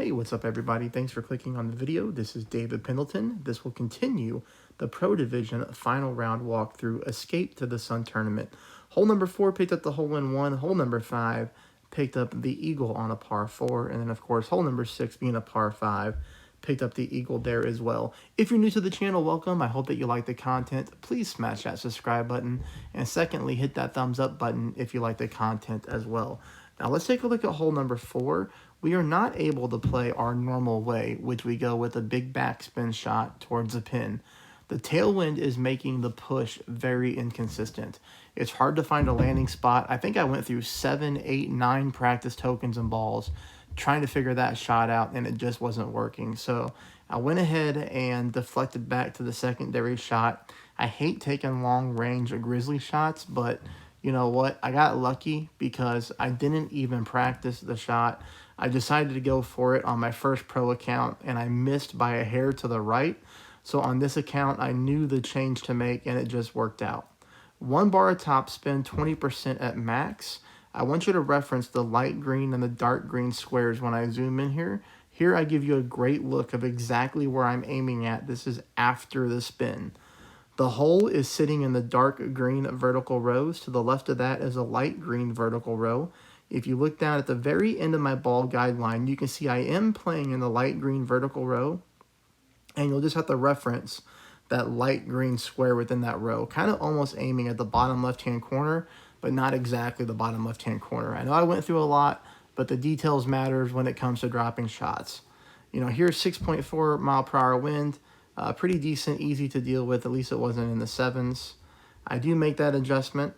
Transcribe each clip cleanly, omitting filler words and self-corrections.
Hey, what's up everybody? Thanks for clicking on the video. This is David Pendleton. This will continue the Pro Division final round walkthrough Escape to the Sun tournament. Hole number 4 picked up the hole in 1. Hole number 5 picked up the eagle on a par 4. And then of course hole number 6 being a par 5 picked up the eagle there as well. If you're new to the channel, welcome. I hope that you like the content. Please smash that subscribe button. And secondly, hit that thumbs up button if you like the content as well. Now let's take a look at hole number 4. We are not able to play our normal way, which we go with a big backspin shot towards the pin. The tailwind is making the push very inconsistent. It's hard to find a landing spot. I think I went through 7, 8, 9 practice tokens and balls trying to figure that shot out, and it just wasn't working. So I went ahead and deflected back to the secondary shot. I hate taking long range grizzly shots, but you know what? I got lucky because I didn't even practice the shot. I decided to go for it on my first pro account, and I missed by a hair to the right. So on this account, I knew the change to make, and it just worked out. 1 bar of topspin, 20% at max. I want you to reference the light green and the dark green squares when I zoom in here. Here I give you a great look of exactly where I'm aiming at. This is after the spin. The hole is sitting in the dark green vertical rows. To the left of that is a light green vertical row. If you look down at the very end of my ball guideline, you can see I am playing in the light green vertical row, and you'll just have to reference that light green square within that row, kind of almost aiming at the bottom left-hand corner, but not exactly the bottom left-hand corner. I know I went through a lot, but the details matters when it comes to dropping shots. You know, here's 6.4 mile per hour wind, pretty decent, easy to deal with, at least it wasn't in the 7s. I do make that adjustment,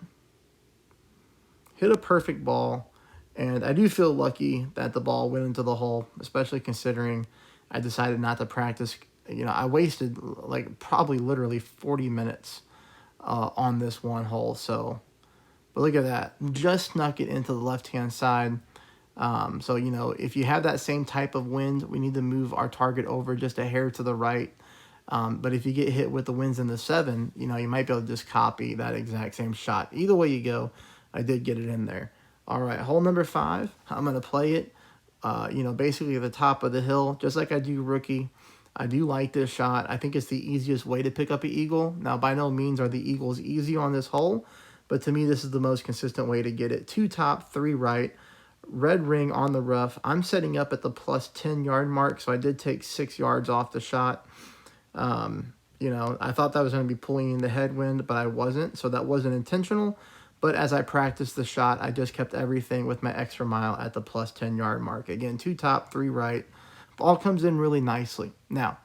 hit a perfect ball, and I do feel lucky that the ball went into the hole, especially considering I decided not to practice. You know, I wasted like probably literally 40 minutes on this one hole. So, but look at that. Just snuck it into the left-hand side. So, you know, if you have that same type of wind, we need to move our target over just a hair to the right. But if you get hit with the winds in the 7, you know, you might be able to just copy that exact same shot. Either way you go, I did get it in there. All right, hole number 5, I'm going to play it, you know, basically at the top of the hill, just like I do rookie. I do like this shot. I think it's the easiest way to pick up an eagle. Now, by no means are the eagles easy on this hole, but to me, this is the most consistent way to get it. 2 top, 3 right, red ring on the rough. I'm setting up at the plus 10 yard mark, so I did take 6 yards off the shot. You know, I thought that was going to be pulling in the headwind, but I wasn't, so that wasn't intentional. But as I practiced the shot, I just kept everything with my extra mile at the plus 10 yard mark. Again, 2 top, 3 right. Ball comes in really nicely. Now,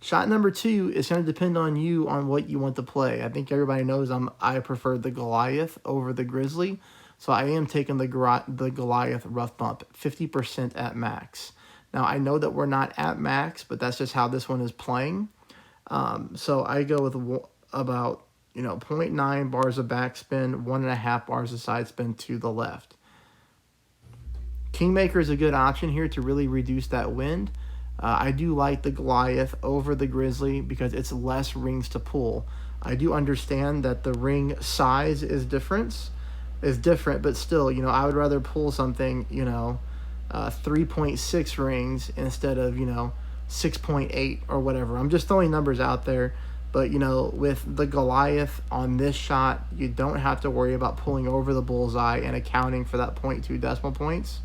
shot number 2 is going to depend on you on what you want to play. I think everybody knows I prefer the Goliath over the Grizzly. So I am taking the Goliath rough bump, 50% at max. Now, I know that we're not at max, but that's just how this one is playing. So I go with about, you know, 0.9 bars of backspin, 1.5 bars of side spin to the left. Kingmaker is a good option here to really reduce that wind. I do like the Goliath over the Grizzly because it's less rings to pull. I do understand that the ring size is different, but still, you know, I would rather pull something, you know, 3.6 rings instead of, you know, 6.8 or whatever. I'm just throwing numbers out there. But, you know, with the Goliath on this shot, you don't have to worry about pulling over the bullseye and accounting for that 0.2 decimal points.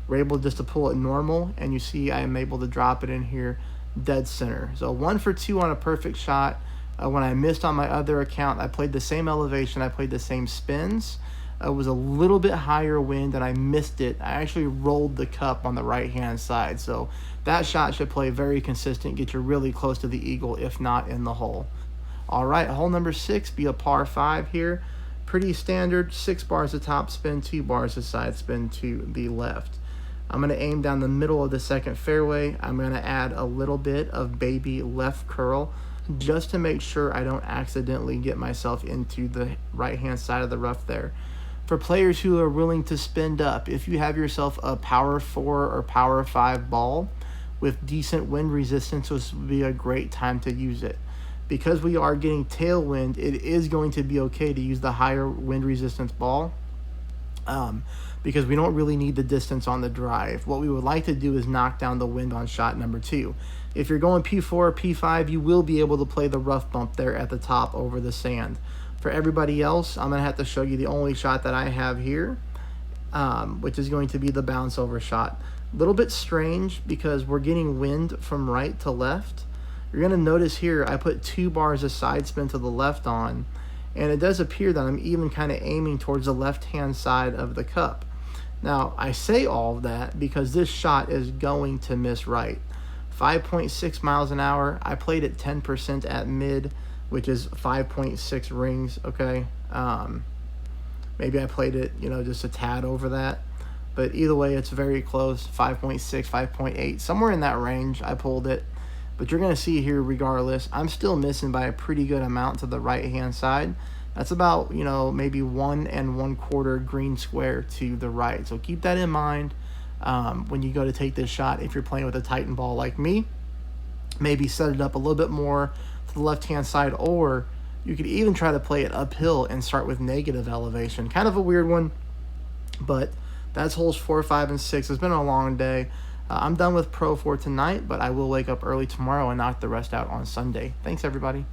We're able just to pull it normal, and you see I am able to drop it in here dead center. So 1 for 2 on a perfect shot. When I missed on my other account, I played the same elevation. I played the same spins. It was a little bit higher wind, and I missed it. I actually rolled the cup on the right-hand side. So that shot should play very consistent, get you really close to the eagle, if not in the hole. All right, hole number 6, be a par 5 here. Pretty standard, 6 bars of top spin, 2 bars of side spin to the left. I'm going to aim down the middle of the second fairway. I'm going to add a little bit of baby left curl just to make sure I don't accidentally get myself into the right-hand side of the rough there. For players who are willing to spend up, if you have yourself a power 4 or power 5 ball with decent wind resistance, this would be a great time to use it. Because we are getting tailwind, it is going to be okay to use the higher wind resistance ball. because we don't really need the distance on the drive. What we would like to do is knock down the wind on shot number 2. If you're going P4 or P5, you will be able to play the rough bump there at the top over the sand. For everybody else, I'm going to have to show you the only shot that I have here, which is going to be the bounce over shot. A little bit strange because we're getting wind from right to left. You're going to notice here I put 2 bars of side spin to the left on, and it does appear that I'm even kind of aiming towards the left-hand side of the cup. Now, I say all of that because this shot is going to miss right. 5.6 miles an hour. I played it 10% at mid, which is 5.6 rings, okay? Maybe I played it, just a tad over that. But either way, it's very close, 5.6, 5.8. Somewhere in that range, I pulled it. But you're going to see here, regardless, I'm still missing by a pretty good amount to the right-hand side. That's about, maybe 1 1/4 green square to the right. So keep that in mind when you go to take this shot. If you're playing with a Titan ball like me, maybe set it up a little bit more to the left-hand side, or you could even try to play it uphill and start with negative elevation. Kind of a weird one, but that's holes 4, 5, and 6. It's been a long day. I'm done with Pro for tonight, but I will wake up early tomorrow and knock the rest out on Sunday. Thanks, everybody.